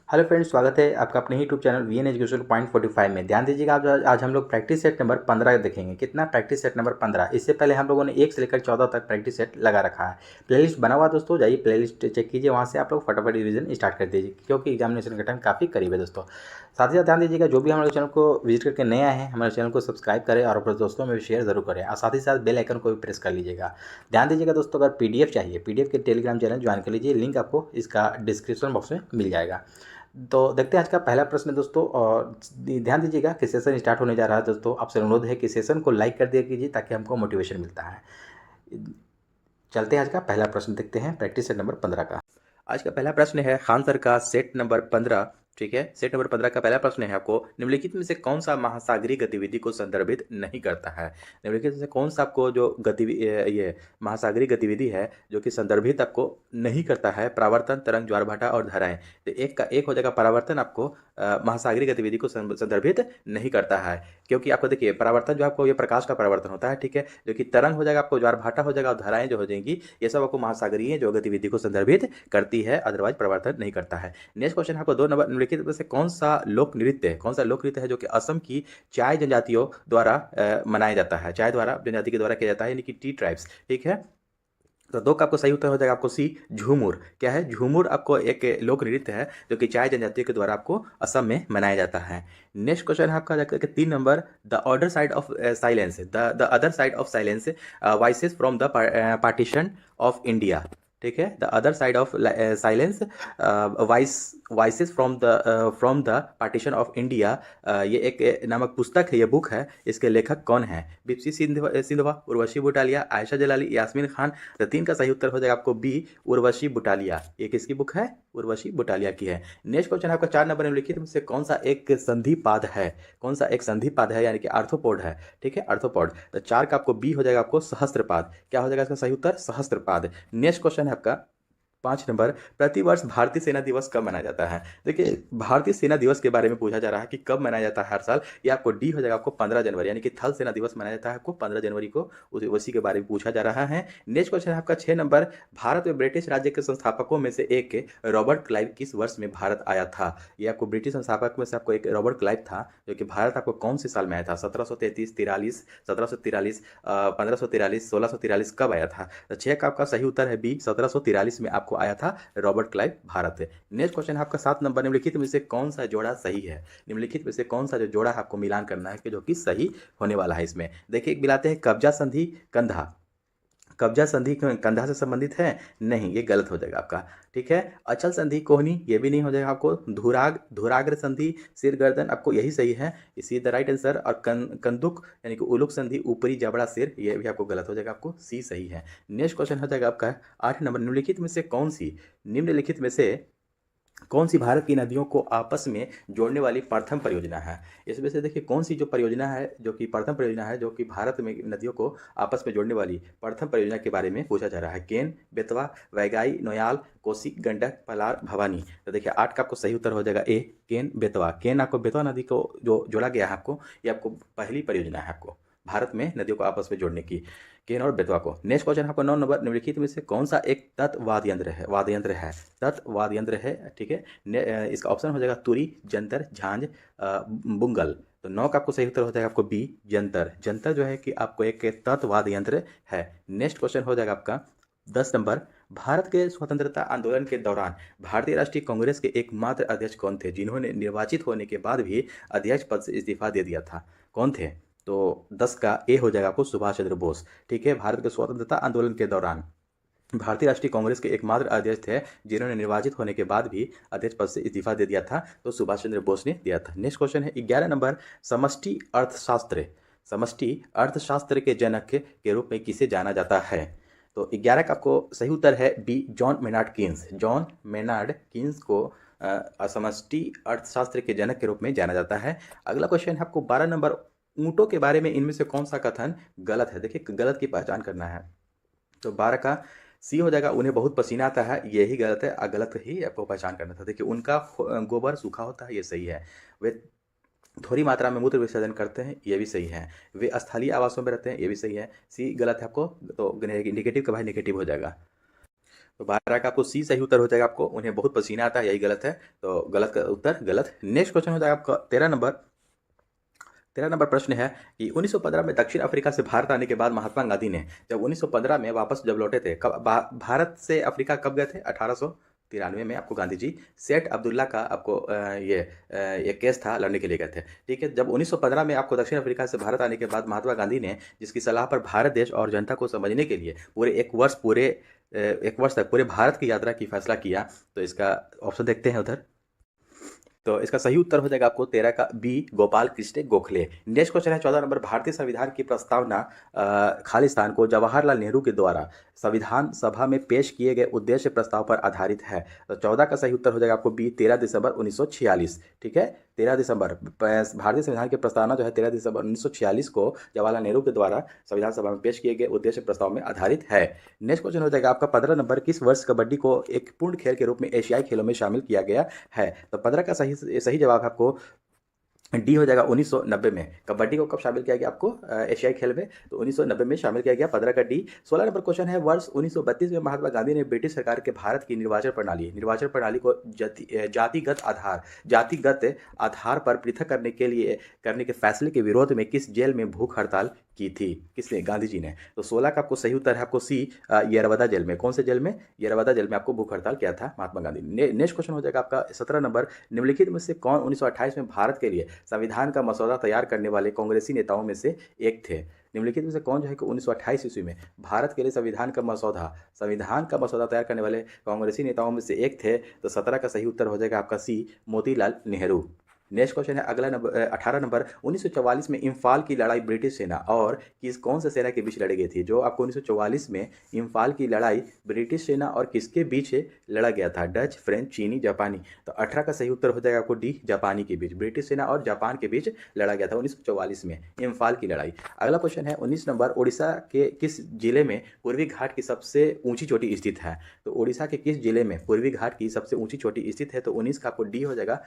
Hello friends, स्वागत है आपका अपने ही YouTube channel V N education point 45 में। ध्यान दीजिएगा, आज हम लोग प्रैक्टिस सेट नंबर 15 देखेंगे। कितना? Practice set number 15। इससे पहले हम लोगों ने 1 से लेकर 14 तक प्रैक्टिस सेट लगा रखा है। प्लेलिस्ट बना हुआ दोस्तों, जाइए प्लेलिस्ट चेक कीजिए, वहाँ से आप लोग फटाफट रिवीजन स्टार्ट कर दीजिए, क्योंकि एग्जामिनेशन का टाइम काफ़ी करीब है दोस्तों। साथ ही साथ ध्यान दीजिएगा, जो भी हमारे चैनल को विजिट करके नए आए हैं, हमारे चैनल को सब्सक्राइब करें और अपने दोस्तों में भी शेयर जरूर करें, और साथ ही साथ बेल आइकन को भी प्रेस कर लीजिएगा। ध्यान दीजिएगा दोस्तों, अगर पीडीएफ चाहिए, पीडीएफ के टेलीग्राम चैनल ज्वाइन कर लीजिए, लिंक आपको इसका डिस्क्रिप्शन बॉक्स में मिल जाएगा। तो देखते हैं आज का पहला प्रश्न दोस्तों, और ध्यान दीजिएगा कि सेशन स्टार्ट होने जा रहा है दोस्तों। आपसे अनुरोध है कि सेशन को लाइक कर दिया कीजिए, ताकि हमको मोटिवेशन मिलता है। चलते हैं आज का पहला प्रश्न देखते हैं, प्रैक्टिस सेट नंबर 15 का। आज का पहला प्रश्न है खान सर का सेट नंबर 15। ठीक है, सेट नंबर 15 का पहला प्रश्न है आपको, निम्नलिखित में से कौन सा महासागरीय गतिविधि को संदर्भित नहीं करता है? निम्नलिखित में से कौन सा आपको जो गतिविधि ये महासागरीय गतिविधि है जो कि संदर्भित आपको नहीं करता है? परावर्तन, तरंग, ज्वार-भाटा और धाराएं। तो एक का एक हो जाएगा परावर्तन, आपको महासागरीय गतिविधि को संदर्भित नहीं करता है, क्योंकि आपको देखिए परावर्तन जो आपको ये प्रकाश का परावर्तन होता है, ठीक है, जो कि तरंग हो जाएगा, आपको ज्वार-भाटा हो जाएगा, और धाराएं जो हो जाएंगी, ये सब आपको महासागरीय जो गतिविधि को संदर्भित करती है, अदरवाइज परावर्तन नहीं करता है। नेक्स्ट क्वेश्चन आपको 2 नंबर, निम्नलिखित में से कौन सा लोक नृत्य है जो कि असम की चाय जनजातियों द्वारा मनाया जाता है? चाय द्वारा जनजाति के द्वारा किया जाता है, यानी कि टी ट्राइब्स। ठीक है, तो 2 का आपको सही उत्तर हो जाएगा आपको सी, झूमुर। क्या है? झूमुर आपको एक लोक नृत्य है जो कि चाय जनजातियों के द्वारा आपको असम में मनाया जाता है। नेक्स्ट क्वेश्चन है आपका जाकर के 3 number, the order side of silence, the other side of silence voices from the partition of India. ठीक है, the other side of silence voices from the partition of India, ये एक नामक पुस्तक है, ये बुक है। इसके लेखक कौन है? बिप्सी सिंधवा, उर्वशी बुटालिया, आयशा जलाली, यास्मीन खान। तो 3 का सही उत्तर हो जाएगा आपको बी, उर्वशी बुटालिया। ये किसकी बुक है? उर्वशी बुटालिया की है। नेक्स्ट क्वेश्चन आपका 4 नंबर, निम्नलिखित में से कौन सा एक संधिपाद है? कौन सा एक संधिपाद है, यानी कि आर्थ्रोपोड है? ठीक है, आर्थ्रोपोड। तो 4 का आपको बी हो जाएगा आपको सहस्त्रपाद। क्या हो जाएगा इसका सही उत्तर? सहस्त्रपाद। नेक्स्ट क्वेश्चन है आपका 5 नंबर, प्रतिवर्ष भारतीय सेना दिवस कब मनाया जाता है? देखिए, भारतीय सेना दिवस के बारे में पूछा जा रहा है कि कब मनाया जाता है हर साल। ये आपको डी हो जाएगा आपको 15 जनवरी, यानी कि थल सेना दिवस मनाया जाता है आपको 15 जनवरी को, उसी के बारे में पूछा जा रहा है। नेक्स्ट क्वेश्चन है आपका 6 नंबर, भारत में ब्रिटिश राज्य के संस्थापकों में से एक रॉबर्ट क्लाइव किस वर्ष में भारत आया था? ये आपको ब्रिटिश संस्थापक में से आपको एक रॉबर्ट क्लाइव था, जो कि भारत आपको कौन से साल में आया था? 1733, 43, 1743, 1543, 1643, कब आया था? तो 6 का आपका सही उत्तर है बी, 1743 में आपको आया था Robert Clive Bharat. Next question है आपका 7 नंबर, निम्नलिखित में से कौन सा जोड़ा सही है? निम्नलिखित में से कौन सा जो जोड़ा है आपको मिलान करना है कि जो कि सही होने वाला है इसमें? देखिए, मिलाते हैं, कब्जा संधि कंधा। कब्जा संधि कंधा से संबंधित है? नहीं, ये गलत हो जाएगा आपका। ठीक है, अचल संधि कोहनी, ये भी नहीं हो जाएगा आपको। धुराग्र संधि सिर गर्दन, आपको यही सही है, इसी द राइट आंसर। और कंदुक यानी कि उलुक संधि ऊपरी जबड़ा सिर, ये भी आपको गलत हो जाएगा, आपको सी सही है। नेक्स्ट क्वेश्चन हो जाएगा आपका 8 नंबर, निम्नलिखित में से कौन सी भारत की नदियों को आपस में जोड़ने वाली प्रथम परियोजना है? इसमें से देखिए, कौन सी जो परियोजना है जो कि प्रथम परियोजना है जो कि भारत में नदियों को आपस में जोड़ने वाली प्रथम परियोजना के बारे में पूछा जा रहा है। केन, बेतवा, वैगाई, नोयाल, कोसी, गंडक, पलार, भवानी। तो देखिए, 8 का आपको सही उत्तर हो जाएगा ए, केन, बेतवा। केन आपको बेतवा नदी को जो जोड़ा गया है आपको, ये आपको पहली परियोजना है आपको भारत में नदियों को आपस में जोड़ने की, केन और बेतवा को। नेक्स्ट क्वेश्चन आपको 9 नंबर, निम्नलिखित में से कौन सा एक तत् वाद्य यंत्र है? ठीक है, इसका ऑप्शन हो जाएगा तुरी, जंतर, झांझ, बुंगल। तो 9 का आपको सही उत्तर हो जाएगा आपको बी, जंतर। जंतर जो है कि आपको एक तत् वाद्य यंत्र है। नेक्स्ट क्वेश्चन हो जाएगा आपका 10 नंबर, भारत के स्वतंत्रता आंदोलन के दौरान भारतीय राष्ट्रीय कांग्रेस के एकमात्र अध्यक्ष कौन थे, जिन्होंने निर्वाचित होने के बाद भी अध्यक्ष पद से इस्तीफा दे दिया था? कौन थे? तो 10 का ए हो जाएगा आपको सुभाष चंद्र बोस। ठीक है, भारत के स्वतंत्रता आंदोलन के दौरान भारतीय राष्ट्रीय कांग्रेस के एकमात्र अध्यक्ष थे जिन्होंने निर्वाचित होने के बाद भी अध्यक्ष पद से इस्तीफा दे दिया था, तो सुभाष चंद्र बोस ने दिया था। नेक्स्ट क्वेश्चन है 11 नंबर, समष्टि अर्थशास्त्र के जनक के रूप में किसे जाना जाता है? तो 11 का आपको सही उत्तर है बी, जॉन मेनार्ड कीन्स को समष्टि अर्थशास्त्र के जनक के रूप में जाना जाता है। अगला क्वेश्चन है आपको 12 नंबर, ऊंटों के बारे में इनमें से कौन सा कथन गलत है? देखिए, गलत की पहचान करना है। तो 12 का सी हो जाएगा, उन्हें बहुत पसीना आता है, यही गलत है। गलत ही आपको पहचान करना था। देखिए, उनका गोबर सूखा होता है, ये सही है। वे थोड़ी मात्रा में मूत्र विसर्जन करते हैं, ये भी सही है। वे स्थलीय आवासों में रहते हैं, ये भी सही है। सी गलत है आपको, तो नेगेटिव का भाई नेगेटिव हो जाएगा। तो 12 का आपको सी सही उत्तर हो जाएगा। आपको उन्हें बहुत पसीना आता है, यही गलत है, तो गलत का उत्तर गलत। नेक्स्ट क्वेश्चन हो जाएगा आपका 13 नंबर प्रश्न है कि 1915 में दक्षिण अफ्रीका से भारत आने के बाद महात्मा गांधी ने जब 1915 में वापस जब लौटे थे, कब भारत से अफ्रीका कब गए थे? 1893 में आपको गांधी जी सेठ अब्दुल्ला का आपको ये केस था, लड़ने के लिए गए थे। ठीक है, जब 1915 में आपको दक्षिण अफ्रीका से भारत आने के बाद महात्मा गांधी ने जिसकी सलाह पर भारत देश और जनता को समझने के लिए पूरे एक वर्ष तक पूरे भारत की यात्रा की फैसला किया, तो इसका ऑप्शन देखते हैं उधर। तो इसका सही उत्तर हो जाएगा आपको 13 का B, Gopal Krishna Gokhale. Next question है 14 नंबर, भारतीय संविधान की प्रस्तावना खालिस्तान को जवाहरलाल नेहरू के द्वारा संविधान सभा में पेश किए गए उद्देश्य प्रस्ताव पर आधारित है। तो 14 का सही उत्तर हो जाएगा आपको बी, 13 दिसंबर 1946। ठीक है, 13 दिसंबर भारतीय संविधान की प्रस्तावना जो है 13 दिसंबर 1946 को जवाहरलाल नेहरू के द्वारा संविधान सभा में पेश किए गए उद्देश्य प्रस्ताव में आधारित है। नेक्स्ट क्वेश्चन हो जाएगा आपका 15 नंबर, किस वर्ष कबड्डी को एक पूर्ण खेल के रूप में एशियाई खेलों में शामिल किया गया है? तो 15 का सही जवाब आपको डी हो जाएगा 1990 में। कबड्डी को कब शामिल किया गया आपको एशियाई खेल में? तो 1990 में शामिल किया गया, 15 का डी। 16 नंबर क्वेश्चन है, वर्ष 1932 में महात्मा गांधी ने ब्रिटिश सरकार के भारत की निर्वाचन प्रणाली को जातिगत आधार पर पृथक करने के फैसले के विरोध में किस जेल में भूख हड़ताल की थी? किसने? गांधी जी ने। तो 16 का आपको सही उत्तर है आपको सी, येरवदा जेल में। कौन से जेल में? येरवदा जेल में आपको भूख हड़ताल किया था महात्मा गांधी ने। नेक्स्ट क्वेश्चन हो जाएगा आपका 17 नंबर, निम्नलिखित में से कौन 1928 में भारत के लिए संविधान का मसौदा तैयार करने वाले कांग्रेसी नेताओं में से एक थे? निम्नलिखित में से कौन जो है कि 1928 ईस्वी में भारत के लिए संविधान का मसौदा तैयार करने वाले कांग्रेसी नेताओं में से एक थे? तो 17 का सही उत्तर हो जाएगा आपका सी, मोतीलाल नेहरू। नेक्स्ट क्वेश्चन है अगला नंबर 18 नंबर, 1944 में इम्फाल की लड़ाई ब्रिटिश सेना और कौन से सेना के बीच लड़ी गई थी? जो आपको 1944 में इम्फाल की लड़ाई ब्रिटिश सेना और किसके बीच लड़ा गया था? डच, फ्रेंच, चीनी, जापानी। तो 18 का सही उत्तर हो जाएगा आपको डी, जापानी के बीच। ब्रिटिश सेना और जापान के बीच लड़ा गया था 1944 में इम्फाल की लड़ाई। अगला क्वेश्चन है 19 नंबर, उड़ीसा के किस जिले में पूर्वी घाट की सबसे ऊंची चोटी स्थित है? तो उड़ीसा के किस जिले में पूर्वी घाट की सबसे ऊंची चोटी स्थित है? तो 19 का आपको डी हो जाएगा,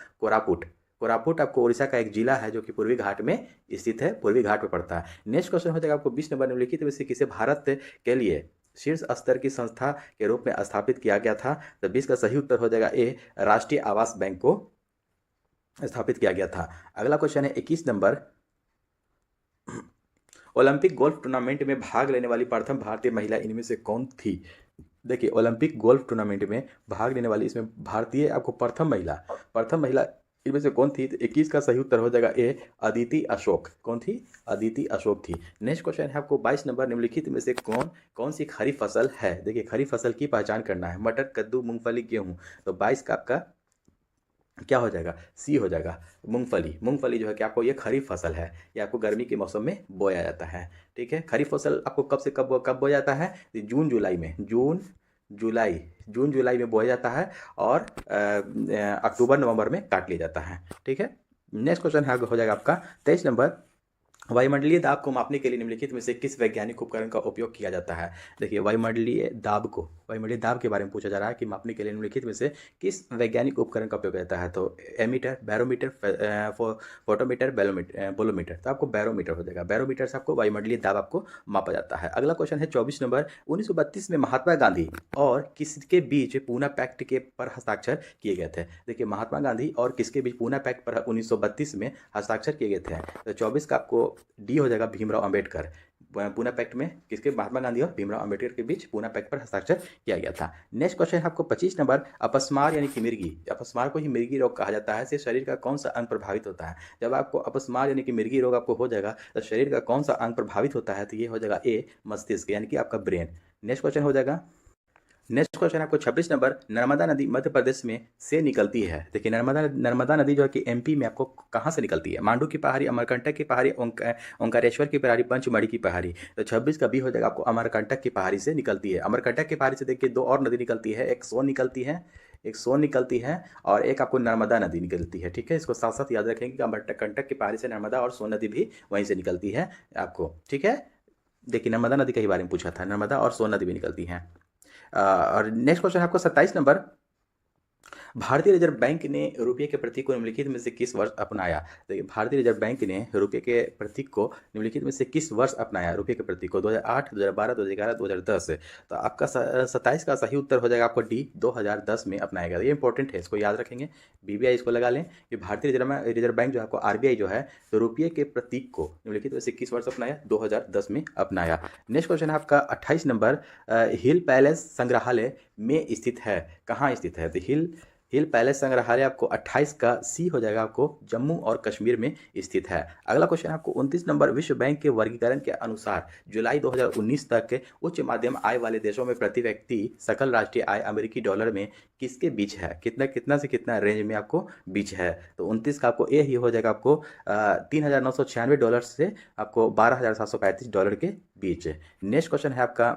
कोरापुट आपको उड़ीसा का एक जिला है जो कि पूर्वी घाट में स्थित है, पूर्वी घाट में पड़ता है। नेक्स्ट क्वेश्चन हो जाएगा आपको 20 नंबर, निम्नलिखित में से किसे भारत के लिए शीर्ष स्तर की संस्था के रूप में स्थापित किया गया था? तो 20 का सही उत्तर हो जाएगा ए, राष्ट्रीय आवास बैंक को स्थापित किया गया था। अगला क्वेश्चन है 21 नंबर, ओलंपिक गोल्फ टूर्नामेंट में भाग लेने वाली प्रथम भारतीय महिला इनमें से कौन थी? देखिए, ओलंपिक गोल्फ टूर्नामेंट में भाग लेने वाली इसमें भारतीय आपको प्रथम महिला इनमें से कौन थी? तो 21 का सही उत्तर हो जाएगा ए, अदिति अशोक। कौन थी? अदिति अशोक थी। नेक्स्ट क्वेश्चन है आपको 22 नंबर, निम्नलिखित में से कौन सी खरीफ फसल है? देखिए, खरीफ फसल की पहचान करना है, मटर, कद्दू, मूंगफली, गेहूं। तो 22 का आपका क्या हो जाएगा? सी हो जाएगा, मूंगफली जो है कि आपको ये खरीफ फसल है, ये आपको गर्मी के मौसम में बोया जाता है। ठीक है, खरीफ फसल आपको कब से कब बोया जाता है? जून जुलाई में बोया जाता है और अक्टूबर नवंबर में काट लिया जाता है। ठीक है, नेक्स्ट क्वेश्चन है हो जाएगा आपका 23 नंबर, वायुमंडलीय दाब को मापने के लिए निम्नलिखित में से किस वैज्ञानिक उपकरण का उपयोग किया जाता है? देखिए, वायुमंडलीय दाब के बारे में पूछा जा रहा है कि मापने के लिए निम्नलिखित में से किस वैज्ञानिक उपकरण का उपयोग किया जाता है? तो एमीटर, बैरोमीटर, फोटोमीटर, बोलोमीटर। तो आपको बैरोमीटर हो जाएगा, बैरोमीटर से आपको वायुमंडलीय दाब आपको मापा जाता है। अगला क्वेश्चन है 24 नंबर, 1932 में महात्मा गांधी और किसके बीच पूना पैक्ट के पर हस्ताक्षर किए गए थे? देखिए, महात्मा गांधी और किसके बीच पूना पैक्ट पर 1932 में हस्ताक्षर किए गए थे? तो 24 का आपको डी हो जाएगा, भीमराव अंबेडकर। पूना पैक्ट में किसके? महात्मा गांधी और भीमराव अंबेडकर के बीच पूना पैक्ट पर हस्ताक्षर किया गया था। नेक्स्ट क्वेश्चन है आपको 25 नंबर, अपस्मार यानी कि मिर्गी, अपस्मार को ही मिर्गी रोग कहा जाता है, से शरीर का कौन सा अंग प्रभावित होता है? जब आपको अपस्मार यानी कि मिर्गी रोग आपको हो जाएगा तो शरीर का कौन सा अंग प्रभावित होता है? तो ये हो जाएगा ए, मस्तिष्क यानी कि आपका ब्रेन। नेक्स्ट क्वेश्चन हो जाएगा, नेक्स्ट क्वेश्चन आपको 26 नंबर, नर्मदा नदी मध्य प्रदेश में से निकलती है। देखिए, नर्मदा नदी जो है कि एमपी में आपको कहाँ से निकलती है? मांडू की पहाड़ी, अमरकंटक की पहाड़ी, ओंकारेश्वर की पहाड़ी, पंचमढ़ी की पहाड़ी। तो 26 का बी हो जाएगा आपको, अमरकंटक की पहाड़ी से निकलती है। अमरकंटक की पहाड़ी से देखिए दो और नदी निकलती है, एक सोन निकलती है और एक आपको नर्मदा नदी निकलती है। ठीक है, इसको साथ साथ याद रखेंगे कि अमरकंटक की पहाड़ी से नर्मदा और सोन नदी भी वहीं से निकलती है आपको। ठीक है, देखिए, नर्मदा नदी के बारे में पूछा था, नर्मदा और सोन नदी भी निकलती हैं। और नेक्स्ट क्वेश्चन आपको 27 नंबर, भारतीय रिजर्व बैंक ने रुपये के प्रतीक को निम्नलिखित में से किस वर्ष अपनाया? देखिए, भारतीय रिजर्व बैंक ने रुपये के प्रतीक को निम्नलिखित में से किस वर्ष अपनाया? रुपये के प्रतीक को 2008, 2012, 2011, 2010। तो आपका 27 का सही उत्तर हो जाएगा आपको डी, 2010 में अपनाया गया। ये इंपॉर्टेंट है, इसको याद रखेंगे। बीबीआई इसको लगा लें कि भारतीय रिजर्व बैंक जो है आपको आरबीआई जो है तो रुपये के प्रतीक को निम्नलिखित में से किस वर्ष अपनाया? 2010 में अपनाया। नेक्स्ट क्वेश्चन है आपका 28 नंबर, हिल पैलेस संग्रहालय में स्थित है। कहाँ स्थित है? तो हिल पैलेस संग्रहालय आपको 28 का सी हो जाएगा, आपको जम्मू और कश्मीर में स्थित है। अगला क्वेश्चन आपको 29 नंबर, विश्व बैंक के वर्गीकरण के अनुसार जुलाई 2019 तक के उच्च माध्यम आय वाले देशों में प्रति व्यक्ति सकल राष्ट्रीय आय अमेरिकी डॉलर में किसके बीच है? कितना कितना से कितना रेंज में आपको बीच है? तो 29 का आपको ए ही हो जाएगा, आपको $3,996 से आपको $12,735 के बीच। नेक्स्ट क्वेश्चन है आपका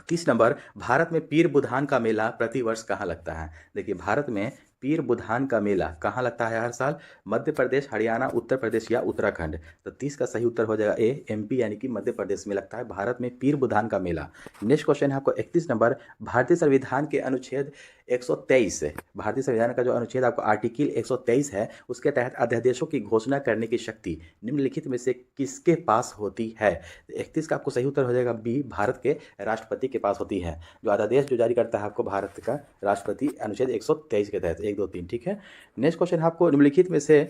30 नंबर, भारत में पीर बुधान का मेला प्रतिवर्ष कहाँ लगता है? देखिए, भारत में पीर बुधान का मेला कहाँ लगता है हर साल? मध्य प्रदेश, हरियाणा, उत्तर प्रदेश या उत्तराखंड। तो 30 का सही उत्तर हो जाएगा ए, एमपी यानी कि मध्य प्रदेश में लगता है भारत में पीर बुधान का मेला। नेक्स्ट क्वेश्चन है आपको 31 नंबर, भारतीय संविधान के अनुच्छेद 123 है। भारतीय संविधान का जो अनुच्छेद आपको आर्टिकल 123 है, उसके तहत अध्यादेशों की घोषणा करने की शक्ति निम्नलिखित में से किसके पास होती है? 31 का आपको सही उत्तर हो जाएगा बी, भारत के राष्ट्रपति के पास होती है। जो अध्यादेश जो जारी करता है आपको भारत का राष्ट्रपति, अनुच्छेद 123 के तहत। 1, 2, 3, ठीक है। नेक्स्ट क्वेश्चन है आपको निम्नलिखित में से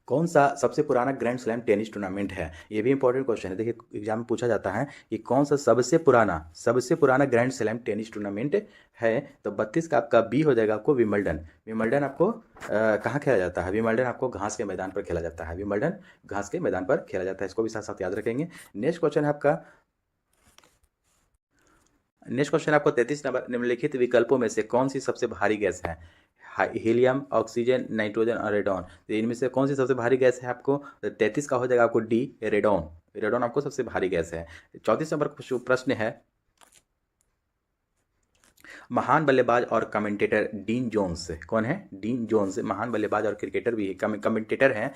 कौन सा सबसे पुराना ग्रैंड स्लैम टेनिस टूर्नामेंट है? ये भी इंपॉर्टेंट क्वेश्चन है। देखिए, एग्जाम में पूछा जाता है कि कौन सा सबसे पुराना ग्रैंड स्लैम टेनिस टूर्नामेंट है? तो 32 का आपका बी हो जाएगा, आपको विंबलडन। विंबलडन आपको कहाँ खेला जाता है? विंबलडन आपको घास के मैदान पर खेला जाता है। विंबलडन घास के मैदान पर खेला जाता है, इसको भी साथ साथ याद रखेंगे। नेक्स्ट क्वेश्चन है आपका 33 नंबर, निम्नलिखित विकल्पों में से कौन सी सबसे भारी गैस है? हीलियम, ऑक्सीजन, नाइट्रोजन और रेडॉन। तो इनमें से कौन सी सबसे भारी गैस है आपको? 33 का हो जाएगा आपको डी, रेडॉन। रेडॉन आपको सबसे भारी गैस है। 34 नंबर प्रश्न है, महान बल्लेबाज और कमेंटेटर डीन जोन्स कौन है? डीन जोन्स महान बल्लेबाज और क्रिकेटर भी कमेंटेटर हैं,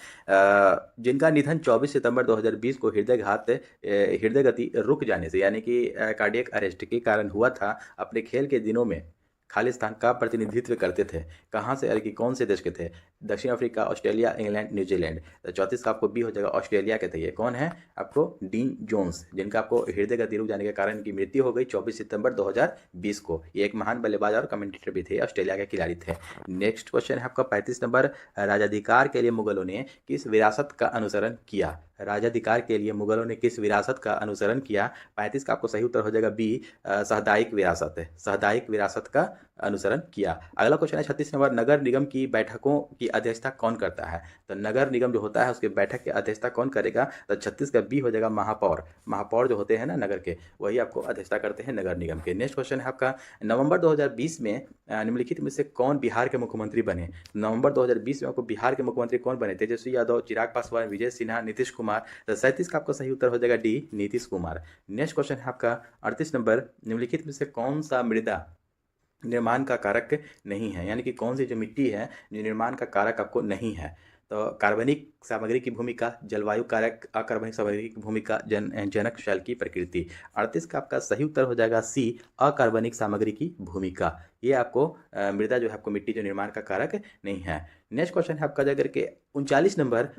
जिनका निधन 24 सितंबर 2020 को हृदय गति रुक जाने से यानी कि कार्डियक अरेस्ट के कारण हुआ था। अपने खेल के दिनों में खालिस्तान का प्रतिनिधित्व करते थे। कहाँ से, यानी कि कौन से देश के थे? दक्षिण अफ्रीका, ऑस्ट्रेलिया, इंग्लैंड, न्यूजीलैंड। तो 34 का आपको बी हो जाएगा, ऑस्ट्रेलिया के थे। ये कौन है? आपको डीन जोन्स, जिनका आपको हृदय गति रुक जाने के कारण इनकी मृत्यु हो गई 24 सितंबर 2020 को। ये एक महान बल्लेबाज और कमेंटेटर भी थे, ऑस्ट्रेलिया के खिलाड़ी थे। नेक्स्ट क्वेश्चन है आपका 35 नंबर, राजाधिकार के लिए मुगलों ने किस विरासत का अनुसरण किया? राजाधिकार के लिए मुगलों ने किस विरासत का अनुसरण किया? 35 का आपको सही उत्तर हो जाएगा बी, साहदायिक विरासत है। साहदायिक विरासत का अनुसरण किया। अगला क्वेश्चन है 36 नंबर, नगर निगम की बैठकों की अध्यक्षता कौन करता है? तो नगर निगम जो होता है उसके बैठक की अध्यक्षता कौन करेगा? तो 36 का बी हो जाएगा, महापौर। महापौर जो होते हैं ना नगर के, वही आपको अध्यक्षता करते हैं नगर निगम के। नेक्स्ट क्वेश्चन है आपका, नवंबर 2020 में निम्नलिखित में से कौन बिहार के मुख्यमंत्री बने? नवंबर 2020 में आपको बिहार के मुख्यमंत्री कौन बने? तेजस्वी यादव, चिराग पासवान, विजय सिन्हा, नीतीश कुमार। तो 37 का आपका सही उत्तर हो जाएगा D, Nitish Kumar. Next question है आपका 38 नंबर, निम्नलिखित में से कौन सा मृदा निर्माण का कारक नहीं है? यानी कि कौन सी जो मिट्टी है जो निर्माण का कारक आपको नहीं है? तो कार्बनिक सामग्री की भूमिका, जलवायु कारक, अकार्बनिक सामग्री की भूमिका, जनक शैल की प्रकृति। 38 का आपका सही उत्तर हो जाएगा सी, अकार्बनिक सामग्री की भूमिका। ये आपको मृदा जो है आपको मिट्टी जो निर्माण का कारक नहीं है। नेक्स्ट क्वेश्चन है आपका जाकर के 39 नंबर,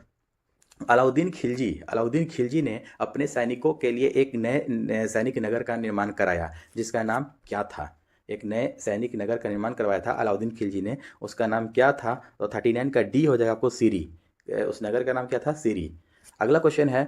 अलाउद्दीन खिलजी ने अपने सैनिकों के लिए एक नए सैनिक नगर का निर्माण कराया, जिसका नाम क्या था? एक नए सैनिक नगर का निर्माण करवाया था अलाउद्दीन खिलजी ने, उसका नाम क्या था? तो 39 का डी हो जाएगा आपको सीरी। उस नगर का नाम क्या था? सीरी। अगला क्वेश्चन है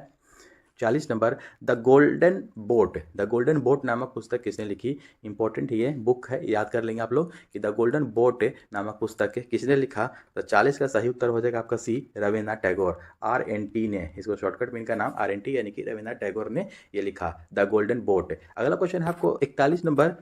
40 नंबर, द गोल्डन बोट नामक पुस्तक किसने लिखी? इंपॉर्टेंट ये बुक है, याद कर लेंगे आप लोग कि द गोल्डन बोट नामक पुस्तक किसने लिखा? तो 40 का सही उत्तर हो जाएगा आपका सी, रविन्द्रनाथ टैगोर। RNT ने, इसको शॉर्टकट में इनका नाम RNT यानी कि रविन्द्रनाथ टैगोर ने ये लिखा, द गोल्डन बोट। अगला क्वेश्चन है आपको 41 नंबर,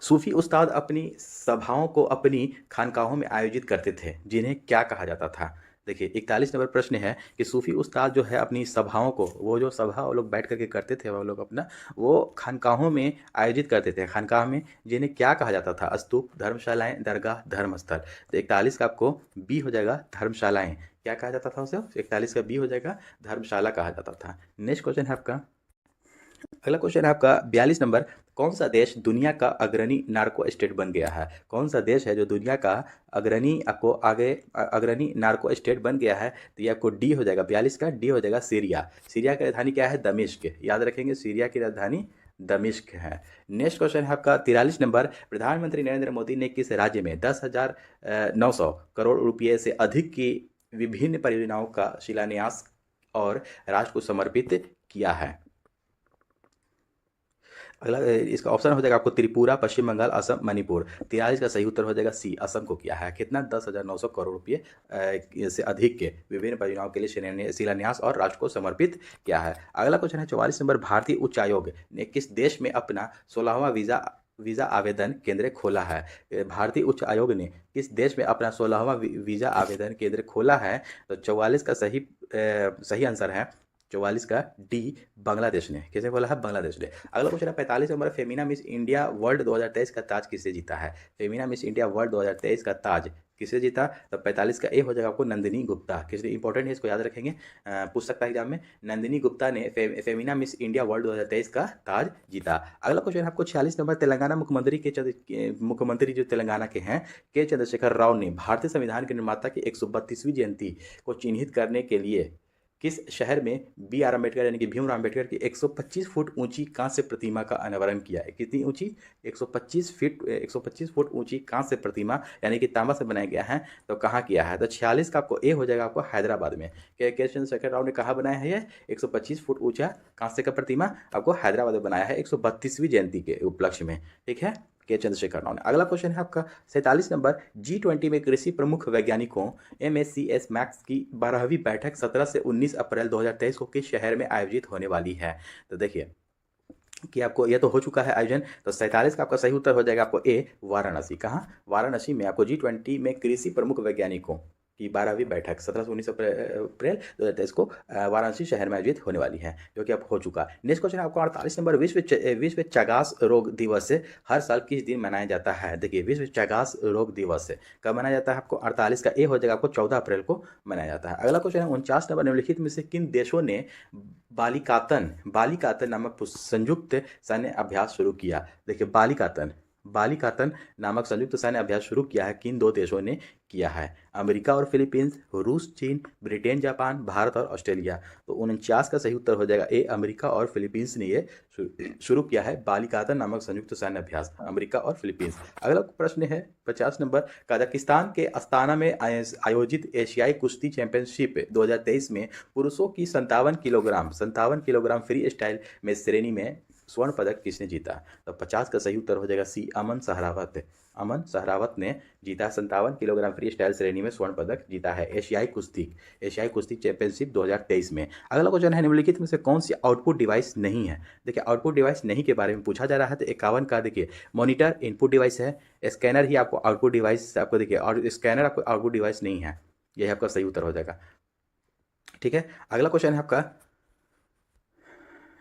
सूफी उस्ताद अपनी सभाओं को अपनी खानकाहों में आयोजित करते थे, जिन्हें क्या कहा जाता था? देखिए, 41 नंबर प्रश्न है कि सूफी उस्ताद जो है अपनी सभाओं को, वो जो सभा वो लोग बैठ करके करते थे, वो लोग अपना वो खानकाहों में आयोजित करते थे, खानकाह में, जिन्हें क्या कहा जाता था? स्तूप, धर्मशालाएं, दरगाह, धर्मस्थल। तो 41 का आपको बी हो जाएगा, धर्मशालाएं। क्या कहा जाता था उसे? 41 का बी हो जाएगा, धर्मशाला कहा जाता था। नेक्स्ट क्वेश्चन है आपका अगला क्वेश्चन है आपका 42 नंबर। कौन सा देश दुनिया का अग्रणी नार्को स्टेट बन गया है? कौन सा देश है जो दुनिया का अग्रणी नार्को स्टेट बन गया है? तो ये आपको डी हो जाएगा, 42 का डी हो जाएगा सीरिया। सीरिया की राजधानी क्या है? दमिश्क। याद रखेंगे, सीरिया की राजधानी दमिश्क है। नेक्स्ट क्वेश्चन है आपका 43 नंबर। प्रधानमंत्री नरेंद्र मोदी ने किस राज्य में 10,900 करोड़ रुपये से अधिक की विभिन्न परियोजनाओं का शिलान्यास और राष्ट्र को समर्पित किया है? अगला इसका ऑप्शन हो जाएगा आपको त्रिपुरा, पश्चिम बंगाल, असम, मणिपुर। 43 का सही उत्तर हो जाएगा सी, असम को किया है। कितना? 10,900 करोड़ रुपये से अधिक के विभिन्न परियोजनाओं के लिए शिलान्यास और राष्ट्र को समर्पित किया है। अगला क्वेश्चन है 44 नंबर। भारतीय उच्च आयोग ने किस देश में अपना 16वां वीज़ा आवेदन केंद्र खोला है? भारतीय उच्च आयोग ने किस देश में अपना 16वां वीज़ा आवेदन केंद्र खोला है? तो 44 का सही आंसर है 44 का डी, बांग्लादेश ने। किसे खोला है? बांग्लादेश ने। अगला क्वेश्चन है 45 number. Femina miss India world 2023 का ताज किसे जीता है? फेमिना मिस इंडिया वर्ल्ड 2023 का ताज किसे जीता? तो 45 का ए हो जाएगा आपको नंदिनी गुप्ता। किस लिए इंपॉर्टेंट है इसको याद रखेंगे, पूछ सकता है एग्जाम में। नंदिनी गुप्ता ने फेमिना मिस इंडिया वर्ल्ड 2023 का ताज जीता। अगला क्वेश्चन है आपको 46 नंबर। तेलंगाना मुख्यमंत्री जो तेलंगाना के हैं, के चंद्रशेखर राव ने भारतीय संविधान के निर्माता की 132वीं जयंती को चिन्हित करने के लिए किस शहर में बी आर अम्बेडकर यानी कि भीमराव अम्बेडकर की 125 फुट ऊंची कांस्य प्रतिमा का अनावरण किया है? कितनी ऊंची? 125 फुट ऊंची कांस्य प्रतिमा यानी कि तांबा से बनाया गया है। तो कहाँ किया है? तो 46 का आपको ए हो जाएगा आपको हैदराबाद में। के चंद्रशेखर राव ने कहाँ बनाया है? ये 125 फुट ऊंचा कांस्य का प्रतिमा आपको हैदराबाद में बनाया है 132वीं जयंती के उपलक्ष्य में। ठीक है, के चंद्रशेखर राव ने। अगला क्वेश्चन है आपका 47 नंबर। G20 में कृषि प्रमुख वैज्ञानिकों MSCS मैक्स की 12वीं बैठक 17 से 19 अप्रैल 2023 को किस शहर में आयोजित होने वाली है? तो देखिए कि आपको ये तो हो चुका है आयोजन। तो 47 का आपका सही उत्तर हो जाएगा आपको ए, वाराणसी। कहाँ? वाराणसी में आपको G20 में कृषि प्रमुख वैज्ञानिकों की 12वीं बैठक 17 से 19 अप्रैल 2023 को वाराणसी शहर में आयोजित होने वाली है, जो कि अब हो चुका। नेक्स्ट क्वेश्चन आपको 48 नंबर। विश्व चगास रोग दिवस हर साल किस दिन मनाया जाता है? देखिए, विश्व चगास रोग दिवस कब मनाया जाता है? आपको 48 का ए हो जाएगा आपको 14 अप्रैल को मनाया जाता है। अगला क्वेश्चन है 49 नंबर। निम्नलिखित में से किन देशों ने बालिकातन नामक संयुक्त सैन्य अभ्यास शुरू किया? देखिए, बालिकातन नामक संयुक्त सैन्य अभ्यास शुरू किया है किन दो देशों ने किया है? अमेरिका और फिलीपींस, रूस, चीन, ब्रिटेन, जापान, भारत और ऑस्ट्रेलिया। तो 49 का सही उत्तर हो जाएगा ए, अमेरिका और फिलीपींस ने ये शुरू किया है बालिकातन नामक संयुक्त सैन्य अभ्यास, अमेरिका और फिलीपींस। अगला प्रश्न है 50 नंबर। कजाकिस्तान के अस्ताना में आयोजित एशियाई कुश्ती चैंपियनशिप 2023 में पुरुषों की 57 किलोग्राम फ्री स्टाइल में श्रेणी में स्वर्ण पदक किसने जीता? तो 50 का सही उत्तर हो जाएगा सी, अमन सहरावत ने जीता। 57 किलोग्राम फ्री स्टाइल श्रेणी में स्वर्ण पदक जीता है एशियाई कुश्ती चैंपियनशिप 2023 में। अगला क्वेश्चन है निम्नलिखित में से कौन सी आउटपुट डिवाइस नहीं है? देखिए, आउटपुट डिवाइस नहीं के बारे में पूछा जा रहा है। तो 51 का देखिए, मॉनिटर इनपुट डिवाइस है, स्कैनर ही आपको आउटपुट डिवाइस आपको देखिए, और स्कैनर आपको आउटपुट डिवाइस नहीं है। यही आपका सही उत्तर हो जाएगा। ठीक है, अगला क्वेश्चन है आपका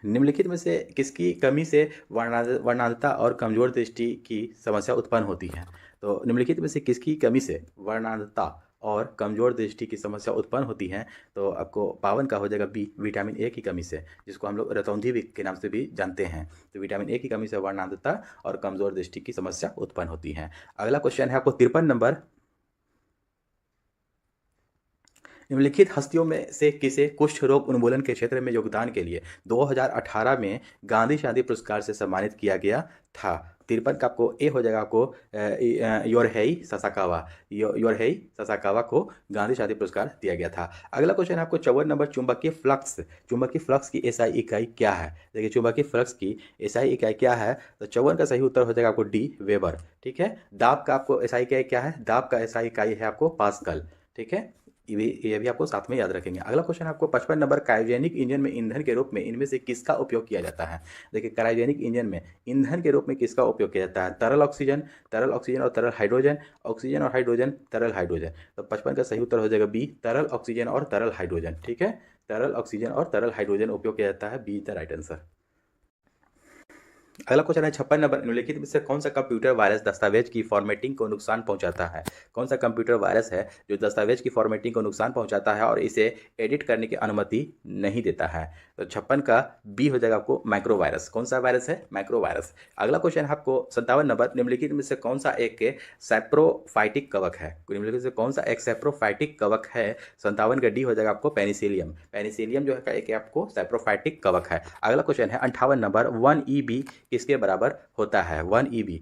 निम्नलिखित में से किसकी कमी से वर्णांधता और कमजोर दृष्टि की समस्या उत्पन्न होती है? तो निम्नलिखित में से किसकी कमी से वर्णांधता और कमजोर दृष्टि की समस्या उत्पन्न होती है? तो आपको 52 का हो जाएगा बी, विटामिन ए की कमी से, जिसको हम लोग रतौंधी के नाम से भी जानते हैं। तो विटामिन ए की कमी से वर्णांधता और कमजोर दृष्टि की समस्या उत्पन्न होती है। अगला क्वेश्चन है आपको 53 नंबर। निम्नलिखित हस्तियों में से किसे कुष्ठ रोग उन्मूलन के क्षेत्र में योगदान के लिए 2018 में गांधी शांति पुरस्कार से सम्मानित किया गया था? 53 का आपको ए हो जाएगा आपको योरहेई ससाकावा को गांधी शांति पुरस्कार दिया गया था। अगला क्वेश्चन आपको 54 नंबर। चुंबकीय फ्लक्स की एसआई इकाई क्या है? देखिए, चुंबकीय फ्लक्स की एसआई इकाई क्या है? तो 54 का सही उत्तर हो जाएगा आपको डी, वेबर। ठीक है, दाब का आपको एसआई इकाई क्या है? दाब का एसआई इकाई है आपको पास्कल। ठीक है, ये भी आपको साथ में याद रखेंगे। अगला क्वेश्चन आपको 55 नंबर। क्रायोजेनिक इंजन में ईंधन के रूप में इनमें से किसका उपयोग किया जाता है? देखिए, क्रायोजेनिक इंजन में ईंधन के रूप में किसका उपयोग किया जाता है? तरल ऑक्सीजन और तरल हाइड्रोजन, तरल हाइड्रोजन। तो 55 का सही उत्तर हो जाएगा बी, तरल ऑक्सीजन और तरल हाइड्रोजन। ठीक है, तरल ऑक्सीजन और तरल हाइड्रोजन उपयोग किया जाता है, बी द राइट आंसर। अगला क्वेश्चन है 56 नंबर, निम्नलिखित में से कौन सा कंप्यूटर वायरस दस्तावेज की फॉर्मेटिंग को नुकसान पहुंचाता है? कौन सा कंप्यूटर वायरस है जो दस्तावेज की फॉर्मेटिंग को नुकसान पहुंचाता है और इसे एडिट करने की अनुमति नहीं देता है? तो 56 का बी हो जाएगा आपको माइक्रो वायरस। कौन सा वायरस है? Micro virus. अगला क्वेश्चन है आपको 57 नंबर, निम्नलिखित में से कौन सा एक सैप्रोफाइटिक कवक है? निम्नलिखित से कौन सा एक सैप्रोफाइटिक कवक है? 57 का डी हो जाएगा आपको पेनिसिलियम। पेनिसिलियम जो है एक आपको सैप्रोफाइटिक कवक है। अगला क्वेश्चन है 58 नंबर, 1 EB किसके बराबर होता है? 1 EB।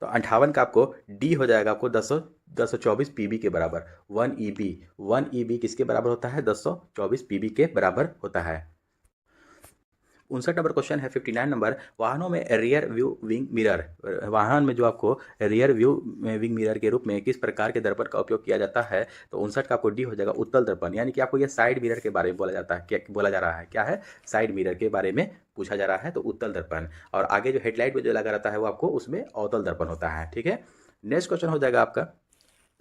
तो 58 का आपको डी हो जाएगा आपको 1024 पीबी के बराबर। 1 EB किसके बराबर होता है? 1024 पीबी के बराबर होता है। 59 नंबर क्वेश्चन है 59 नंबर, वाहनों में रियर व्यू विंग मिरर, वाहन में जो आपको रियर व्यू विंग मिरर के रूप में किस प्रकार के दर्पण का उपयोग किया जाता है? तो 59 का आपको डी हो जाएगा उत्तल दर्पण, यानी कि आपको यह साइड मिरर के बारे में बोला जाता है। क्या बोला जा रहा है? क्या है? साइड मिरर के बारे में पूछा जा रहा है, तो उत्तल दर्पण। और आगे जो हेडलाइट में जो लगा रहता है वो आपको उसमें अवतल दर्पण होता है। ठीक है, नेक्स्ट क्वेश्चन हो जाएगा आपका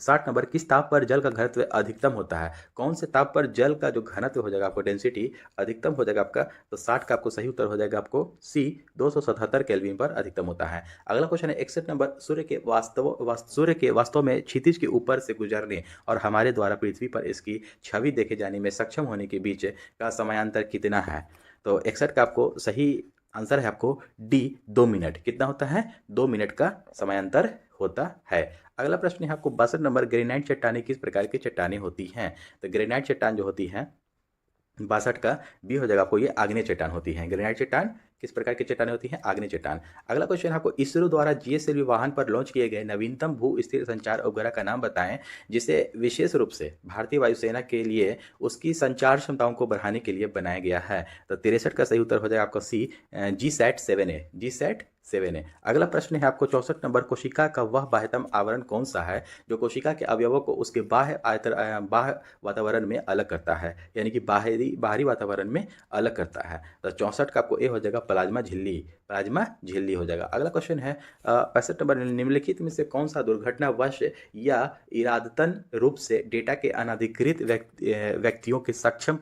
60 नंबर, किस ताप पर जल का घनत्व अधिकतम होता है? कौन से ताप पर जल का जो घनत्व हो जाएगा आपको डेंसिटी अधिकतम हो जाएगा आपका? तो 60 का आपको सही उत्तर हो जाएगा आपको सी 277 केल्विन पर अधिकतम होता है। अगला क्वेश्चन है 61 नंबर, सूर्य के वास्तव में क्षितिज के ऊपर से गुजरने और हमारे द्वारा पृथ्वी पर इसकी छवि देखे जाने में सक्षम होने के बीच का समयांतर कितना है? तो 61 का आपको सही आंसर है आपको डी 2 मिनट। कितना होता है? 2 मिनट का समयांतर होता है। अगला प्रश्न है आपको 62 नंबर, ग्रेनाइट चट्टानें किस प्रकार की चट्टानें होती हैं? तो ग्रेनाइट चट्टान जो होती है 62 का बी हो जाएगा आपको, ये आग्नेय चट्टान होती है। ग्रेनाइट चट्टान किस प्रकार की चट्टानें होती हैं? आग्नेय चट्टान। अगला क्वेश्चन है आपको इसरो द्वारा GSLV वाहन पर लॉन्च किए गए नवीनतम भू स्थिर संचार उपग्रह का नाम बताएं जिसे विशेष रूप से भारतीय वायुसेना के लिए उसकी संचार क्षमताओं को बढ़ाने के लिए बनाया गया है। तो 63 का सही उत्तर हो जाएगा आपका सी GSAT-7A। GSAT-7A। अगला प्रश्न है आपको 64 नंबर, कोशिका का वह बाह्यतम आवरण कौन सा है जो कोशिका के अवयवों को उसके बाह्य वातावरण में अलग करता है, यानी कि बाहरी वातावरण में अलग करता है? तो 64 का आपको ए हो जाएगा प्लाज्मा झिल्ली। प्लाज्मा झिल्ली हो जाएगा। अगला क्वेश्चन है 65 नंबर, निम्नलिखित में से कौन सा दुर्घटनावश या इरादतन रूप से डेटा के अनधिकृत व्यक्तियों के सक्षम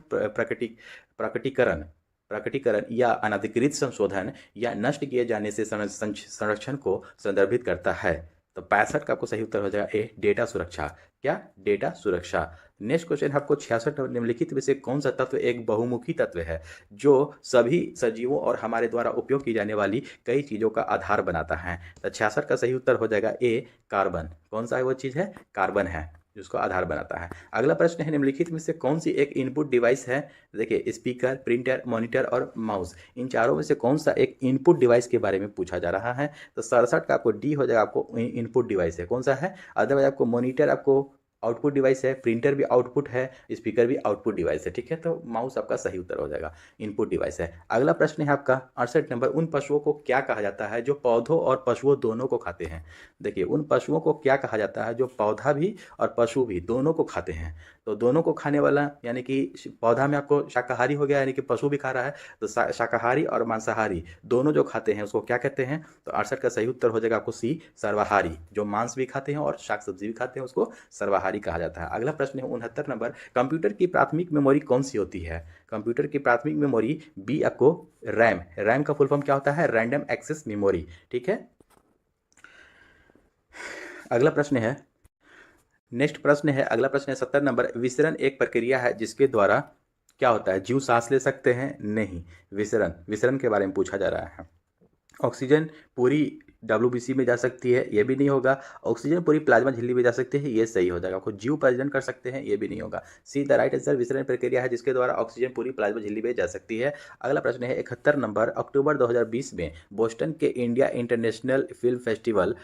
प्रकटीकरण या अनधिकृत संशोधन या नष्ट किए जाने से संरक्षण को संदर्भित करता है? तो 65 का आपको सही उत्तर हो जाएगा ए डेटा सुरक्षा। क्या? डेटा सुरक्षा। नेक्स्ट क्वेश्चन है आपको 66 नंबर, निम्नलिखित में से कौन सा तत्व एक बहुमुखी तत्व है जो सभी सजीवों और हमारे द्वारा उपयोग की जाने वाली कई चीज़ों का आधार बनाता है? तो 66 का सही उत्तर हो जाएगा ए कार्बन। कौन सा है वो चीज़ है? कार्बन है जिसको आधार बनाता है। अगला प्रश्न है, निम्नलिखित में से कौन सी एक इनपुट डिवाइस है? देखिए, स्पीकर, प्रिंटर, मॉनिटर और माउस, इन चारों में से कौन सा एक इनपुट डिवाइस के बारे में पूछा जा रहा है? तो 67 का आपको डी हो जाएगा, आपको इनपुट डिवाइस है। कौन सा है? अदरवाइज आपको मॉनिटर आपको आउटपुट डिवाइस है, प्रिंटर भी आउटपुट है, स्पीकर भी आउटपुट डिवाइस है। ठीक है, तो माउस आपका सही उत्तर हो जाएगा, इनपुट डिवाइस है। अगला प्रश्न है आपका 68 नंबर, उन पशुओं को क्या कहा जाता है जो पौधों और पशुओं दोनों को खाते हैं? देखिए, उन पशुओं को क्या कहा जाता है जो पौधा भी और पशु भी दोनों को खाते हैं? तो दोनों को खाने वाला यानी कि पौधा में आपको शाकाहारी हो गया, यानी कि पशु भी खा रहा है, तो शाकाहारी और मांसाहारी दोनों जो खाते हैं उसको क्या कहते हैं? तो 68 का सही उत्तर हो जाएगा आपको सी सर्वाहारी। जो मांस भी खाते हैं और शाक सब्जी भी खाते हैं उसको सर्वाहारी कहा जाता है। अगला प्रश्न है 69 नंबर, कंप्यूटर की प्राथमिक मेमोरी कौन सी होती है? कंप्यूटर की प्राथमिक मेमोरी बी आपको रैम। रैम का फुल फॉर्म क्या होता है? Random access memory. ठीक है, अगला प्रश्न है, नेक्स्ट प्रश्न है, अगला प्रश्न है 70 नंबर, विसरण एक प्रक्रिया है जिसके द्वारा क्या होता है? जीव सांस ले सकते हैं? नहीं, विसरण के बारे में पूछा जा रहा है। ऑक्सीजन पूरी WBC में जा सकती है? ये भी नहीं होगा। ऑक्सीजन पूरी प्लाज्मा झिल्ली में जा सकती है? ये सही हो जाएगा। आपको जीव प्रजनन कर सकते हैं? ये भी नहीं होगा। सी द राइट आंसर, विसरण प्रक्रिया है जिसके द्वारा ऑक्सीजन पूरी प्लाज्मा झिल्ली में जा सकती है। अगला प्रश्न है 71 नंबर, अक्टूबर 2020 में बोस्टन के India international film festival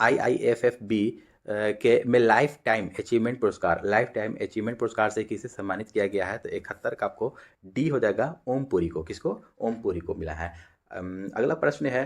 IIFFB के में लाइफ टाइम अचीवमेंट पुरस्कार से किसे सम्मानित किया गया है? तो 71 का आपको डी हो जाएगा ओम पुरी को। किसको? ओम पुरी को मिला है। अगला प्रश्न है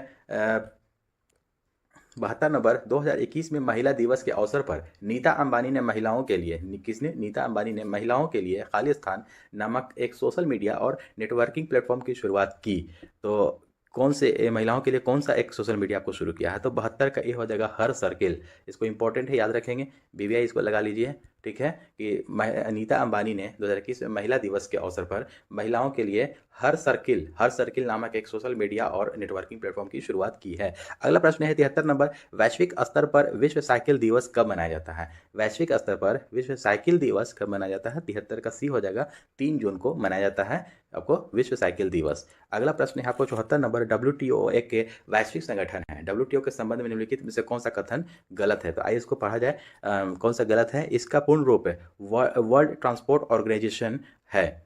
72 नंबर, 2021 में महिला दिवस के अवसर पर नीता अंबानी ने महिलाओं के लिए नीता अंबानी ने महिलाओं के लिए खाली स्थान नामक एक सोशल मीडिया और नेटवर्किंग प्लेटफॉर्म की शुरुआत की। तो कौन से महिलाओं के लिए कौन सा एक सोशल मीडिया आपको शुरू किया है? तो 72 का ये हो जाएगा हर सर्किल। इसको इंपॉर्टेंट है, याद रखेंगे, BVI इसको लगा लीजिए। ठीक है, कि अनीता अंबानी ने 2021 में महिला दिवस के अवसर पर महिलाओं के लिए हर सर्किल नामक एक सोशल मीडिया और नेटवर्किंग प्लेटफॉर्म की शुरुआत की है। अगला प्रश्न है 73 नंबर, वैश्विक स्तर पर विश्व साइकिल दिवस कब मनाया जाता है? वैश्विक स्तर पर विश्व साइकिल दिवस कब मनाया जाता है? 73 का सी हो जाएगा, 3 जून को मनाया जाता है आपको विश्व साइकिल दिवस। अगला प्रश्न है आपको 74 नंबर, WTO एक के वैश्विक संगठन है। WTO के संबंध में निम्नलिखित में से कौन सा कथन गलत है? तो आइए इसको पढ़ा जाए। कौन सा गलत है? इसका पूर्ण रूप है वर्ल्ड ट्रांसपोर्ट ऑर्गेनाइजेशन है।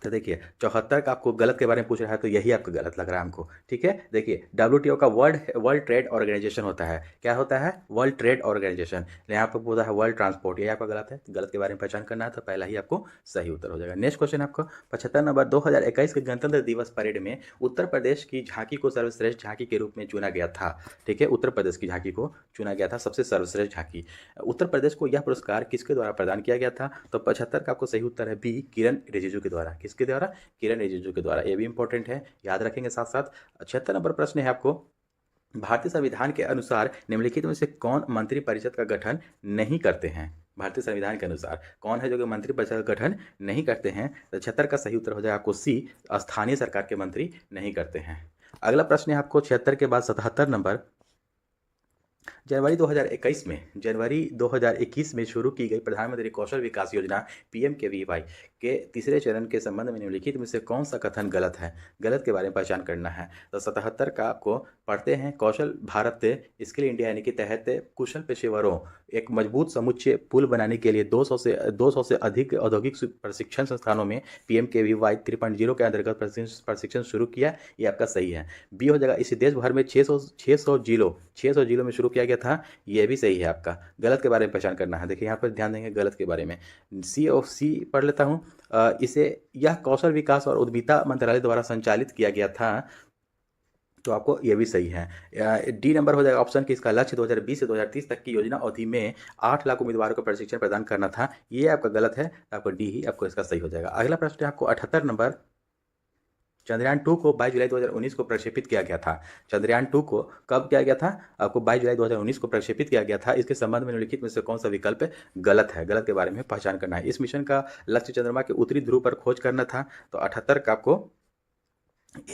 तो देखिए 74 का आपको गलत के बारे में पूछ रहा है, तो यही आपका गलत लग रहा है हमको, ठीक है। देखिए WTO का वर्ल्ड ट्रेड ऑर्गेनाइजेशन होता है। क्या होता है? World Trade Organization. यहाँ पर पूछा है वर्ल्ड ट्रांसपोर्ट, ये आपका गलत है। गलत के बारे में पहचान करना है तो पहला ही आपको सही उत्तर हो जाएगा। नेक्स्ट क्वेश्चन आपको 75 नंबर, 2021 के गणतंत्र दिवस परेड में उत्तर प्रदेश की झांकी को सर्वश्रेष्ठ झांकी के रूप में चुना गया था, ठीक है। उत्तर प्रदेश की झांकी को चुना गया था सबसे सर्वश्रेष्ठ झांकी। उत्तर प्रदेश को यह पुरस्कार किसके द्वारा प्रदान किया गया था? तो 75 का आपको सही उत्तर है बी, किरण रिजिजू के द्वारा। किसके द्वारा? किरण रिजिजू के द्वारा। ये भी इंपॉर्टेंट है, याद रखेंगे साथ साथ। 76 नंबर प्रश्न है आपको, भारतीय संविधान के अनुसार निम्नलिखित में से कौन मंत्रिपरिषद का गठन नहीं करते हैं? भारतीय संविधान के अनुसार कौन है जो कि मंत्रिपरिषद का गठन नहीं करते हैं? तो 76 का सही उत्तर हो जाएगा आपको सी, स्थानीय सरकार के मंत्री नहीं करते हैं। अगला प्रश्न है आपको 76 के बाद 77 नंबर, जनवरी 2021 में शुरू की गई प्रधानमंत्री कौशल विकास योजना PMKVY के तीसरे चरण के संबंध में निम्नलिखित में से कौन सा कथन गलत है? गलत के बारे में पहचान करना है। तो 77 का आपको पढ़ते हैं, कौशल भारत स्किल इंडिया यानी कि तहत कुशल पेशेवरों एक मजबूत समुच्चय पुल बनाने के लिए 200 से अधिक औद्योगिक प्रशिक्षण संस्थानों में PMKVY 3.0 के अंतर्गत प्रशिक्षण शुरू किया। ये आपका सही है, बी हो जाएगा। इसे देश भर में 600 जिलों में शुरू किया गया था। ये भी सही है आपका। गलत के बारे में पहचान करना है। देखिए यहाँ पर ध्यान देंगे गलत के बारे में। सी पढ़ लेता हूँ। इसे यह कौशल विकास और उद्यमिता मंत्रालय द्वारा संचालित किया गया था, तो आपको ये भी सही है। डी नंबर हो जाएगा ऑप्शन कि इसका लक्ष्य 2020 से 2030 तक की योजना अवधि में 8 लाख उम्मीदवारों को प्रशिक्षण प्रदान करना था। ये आपका गलत है, आपको डी ही आपको इसका सही हो जाएगा। अगला प्रश्न है आपको 78 नंबर, चंद्रयान 2 को 22 जुलाई 2019 को प्रक्षेपित किया गया था। चंद्रयान 2 को कब किया गया था? आपको 22 जुलाई 2019 को प्रक्षेपित किया गया था। इसके संबंध में निम्नलिखित में से कौन सा विकल्प गलत है? गलत के बारे में पहचान करना है। इस मिशन का लक्ष्य चंद्रमा के उत्तरी ध्रुव पर खोज करना था। तो 78 का आपको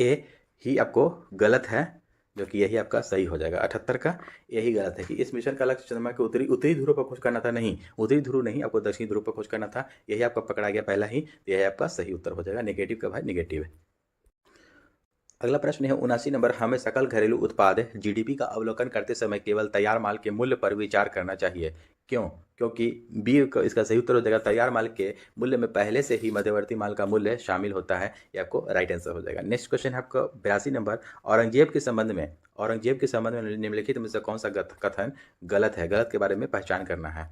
ए ही आपको गलत है, जो कि यही आपका सही हो जाएगा। 78 का यही गलत है कि इस मिशन का लक्ष्य चंद्रमा के उत्तरी ध्रुव पर खोज करना था। नहीं, उत्तरी ध्रुव नहीं, आपको दक्षिणी ध्रुव पर खोज करना था। यही आपका पकड़ा गया पहला ही, यही आपका सही उत्तर हो जाएगा। नेगेटिव का भाई नेगेटिव है। अगला प्रश्न है 79 नंबर, हमें सकल घरेलू उत्पाद GDP का अवलोकन करते समय केवल तैयार माल के मूल्य पर विचार करना चाहिए। क्यों? क्योंकि बी इसका सही उत्तर हो जाएगा, तैयार माल के मूल्य में पहले से ही मध्यवर्ती माल का मूल्य शामिल होता है। ये आपको राइट आंसर हो जाएगा। नेक्स्ट क्वेश्चन है आपका 82 नंबर, औरंगजेब के संबंध में निम्नलिखित में से कौन सा कथन गलत है? गलत के बारे में पहचान करना है।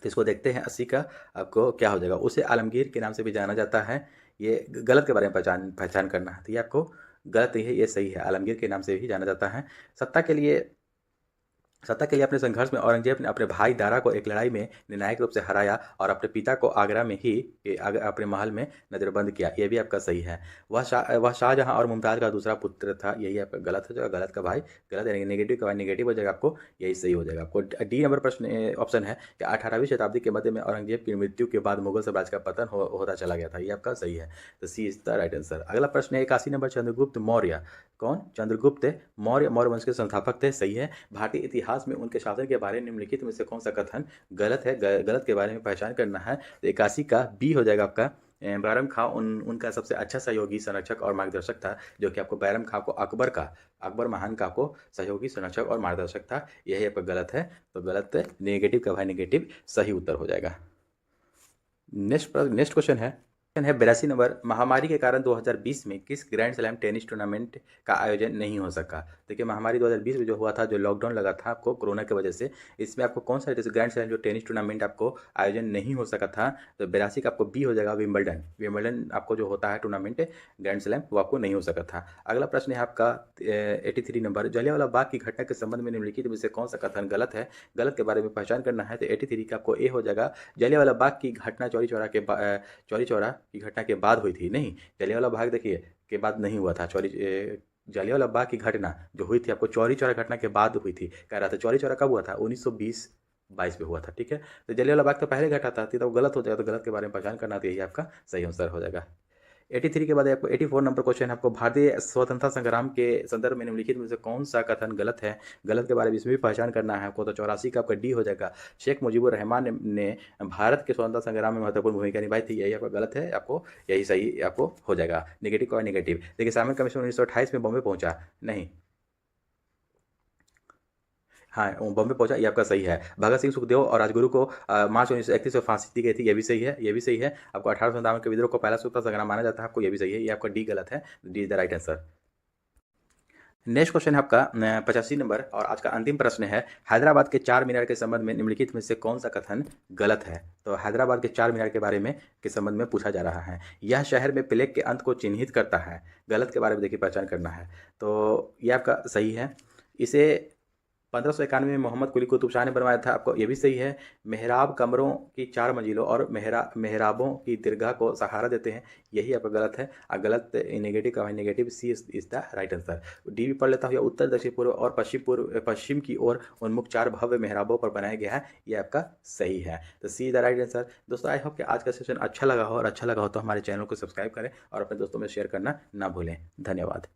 तो इसको देखते हैं। 80 का आपको क्या हो जाएगा? उसे आलमगीर के नाम से भी जाना जाता है। ये गलत के बारे में पहचान करना है। तो ये आपको गलत नहीं है, ये सही है। आलमगीर के नाम से भी जाना जाता है। सत्ता के लिए अपने संघर्ष में औरंगजेब ने अपने भाई दारा को एक लड़ाई में निर्णायक रूप से हराया और अपने पिता को आगरा में ही अपने महल में नजरबंद किया। यह भी आपका सही है। वह शाहजहां और मुमताज़ का दूसरा पुत्र था। यही आपका गलत हो जाएगा। गलत का भाई गलत है, नेगेटिव का भाई नेगेटिव हो जाएगा। आपको यही सही हो जाएगा। आपको डी नंबर प्रश्न ऑप्शन है कि 18वीं शताब्दी के मध्य में औरंगजेब की मृत्यु के बाद मुगल साम्राज्य का पतन होता चला गया था। ये आपका सही है। तो सी इज द राइट आंसर। अगला प्रश्न है 81 नंबर, चंद्रगुप्त मौर्य कौन? चंद्रगुप्त मौर्य वंश के संस्थापक थे। सही है। भारतीय इतिहास में उनके शासन के बारे में निम्नलिखित में से कौन सा कथन गलत है? गलत के बारे में पहचान करना है। तो 81 का बी हो जाएगा आपका। बैरम खां उनका सबसे अच्छा सहयोगी, संरक्षक और मार्गदर्शक था, जो कि आपको बैरम खां को अकबर महान का को सहयोगी, संरक्षक और मार्गदर्शक था। यही आपका गलत है। तो गलत नेगेटिव का भाई नेगेटिव सही उत्तर हो जाएगा। नेक्स्ट क्वेश्चन है 82 नंबर, महामारी के कारण 2020 में किस ग्रैंड स्लैम टेनिस टूर्नामेंट का आयोजन नहीं हो सका? देखिए महामारी 2020 में जो हुआ था, जो लॉकडाउन लगा था आपको कोरोना की वजह से, इसमें आपको कौन सा ग्रैंड स्लैम जो टेनिस टूर्नामेंट आपको आयोजन नहीं हो सका था? तो 82 का आपको बी हो जाएगा, विम्बलडन आपको जो होता है टूर्नामेंट ग्रैंड स्लैम, वो आपको नहीं हो सका था। अगला प्रश्न है आपका 83 नंबर, जलियांवाला बाग की घटना के संबंध में निम्नलिखित में से कौन सा कथन गलत है? गलत के बारे में पहचान करना है। तो 83 का आपको ए हो जाएगा, जलियांवाला बाग की घटना चौरी चौरा की घटना के बाद हुई थी। नहीं, जलियांवाला बाग देखिए के बाद नहीं हुआ था। जलियांवाला बाग की घटना जो हुई थी आपको चौरी चौरा घटना के बाद हुई थी। कह रहा था चौरी चौरा कब हुआ था? 1920 22 पे हुआ था। ठीक है, तो जलियांवाला बाग तो पहले घटा था, तो गलत हो जाएगा, तो गलत के बारे में पहचान करना, तो यही आपका सही आंसर हो जाएगा। 83 के बाद आपको 84 नंबर क्वेश्चन है आपको, भारतीय स्वतंत्रता संग्राम के संदर्भ में निम्नलिखित में से कौन सा कथन गलत है? गलत के बारे में इसमें भी पहचान करना है आपको, तो 84 का आपका डी हो जाएगा। शेख मुजीबुर रहमान ने भारत के स्वतंत्रता संग्राम में महत्वपूर्ण भूमिका निभाई थी, यही आपका गलत है, आपको यही सही आपको हो जाएगा। नेगेटिव का नेगेटिव। देखिए, सामरिक कमीशन 1928 में बॉम्बे पहुंचा नहीं, हाँ, वो बॉम्बे पहुंचा, ये आपका सही है। भगत सिंह सुखदेव और राजगुरु को मार्च 1931 में फांसी दी गई थी, ये भी सही है, ये भी सही है। आपको 1857 के विद्रोह को पहला स्वतंत्रता संग्राम माना जाता है, आपको ये भी सही है, ये आपका डी गलत है, D is the right answer. Next question है आपका 85 नंबर, और आज का अंतिम प्रश्न है, हैदराबाद के चार मीनार के संबंध में निम्नलिखित में से कौन सा कथन गलत है? तो हैदराबाद के चार मीनार के बारे में के संबंध में पूछा जा रहा है। यह शहर में प्लेग के अंत को चिन्हित करता है। गलत के बारे में देखिए पहचान करना है, तो ये आपका सही है। इसे 1591 में मोहम्मद कुली कुतुब शाह ने बनवाया था, आपको ये भी सही है। मेहराब कमरों की 4 मंजिलों और मेहराबों की दीर्घा को सहारा देते हैं, यही आपका गलत है। गलत नेगेटिव का negative, C is the right answer. D भी पढ़ लेता हूँ, या उत्तर दक्षिण पूर्व और पश्चिम की ओर उन्मुख 4 भव्य मेहराबों पर बनाया गया है, ये आपका सही है, तो सी इज द राइट आंसर। दोस्तों, आई होप कि आज का सेशन अच्छा लगा हो, और अच्छा लगा हो तो हमारे चैनल को सब्सक्राइब करें और अपने दोस्तों में शेयर करना ना भूलें। धन्यवाद।